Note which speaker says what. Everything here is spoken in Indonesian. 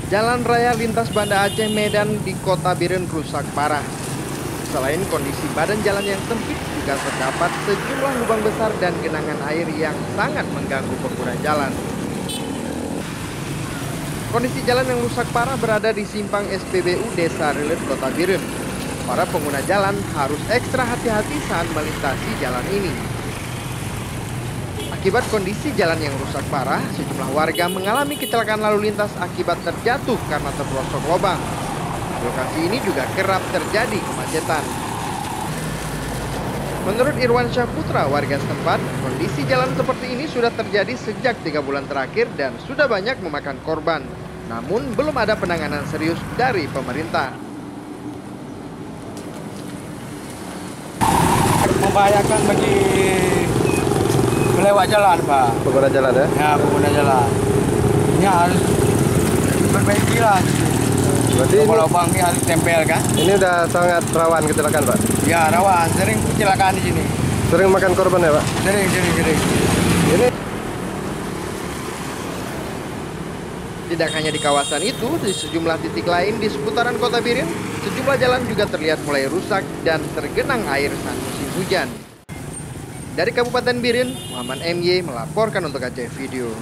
Speaker 1: Jalan raya lintas Banda Aceh Medan di Kota Biren rusak parah. Selain kondisi badan jalan yang sempit, juga terdapat sejumlah lubang besar dan genangan air yang sangat mengganggu pengguna jalan. Kondisi jalan yang rusak parah berada di simpang SPBU Desa Rilet, Kota Biren. Para pengguna jalan harus ekstra hati-hati saat melintasi jalan ini. Akibat kondisi jalan yang rusak parah, sejumlah warga mengalami kecelakaan lalu lintas akibat terjatuh karena terperosok lubang. Lokasi ini juga kerap terjadi kemacetan. Menurut Irwan Syahputra, warga setempat, kondisi jalan seperti ini sudah terjadi sejak 3 bulan terakhir dan sudah banyak memakan korban. Namun belum ada penanganan serius dari pemerintah.
Speaker 2: Membahayakan bagi melewat jalan, Pak.
Speaker 3: Pengguna jalan ya?
Speaker 2: Ya, pengguna jalan. Ini harus diperbaiki lah.
Speaker 3: Berarti
Speaker 2: Lubang ini harus tempel kan?
Speaker 3: ini udah sangat rawan kecelakaan, Pak?
Speaker 2: Ya, rawan. Sering kecelakaan di sini.
Speaker 3: Sering makan korban ya, Pak?
Speaker 2: Sering.
Speaker 3: Ini
Speaker 1: Tidak hanya di kawasan itu, di sejumlah titik lain di seputaran Kota Biren, sejumlah jalan juga terlihat mulai rusak dan tergenang air saat musim hujan. Dari Kabupaten Biren, Muhammad MY melaporkan untuk Aceh Video.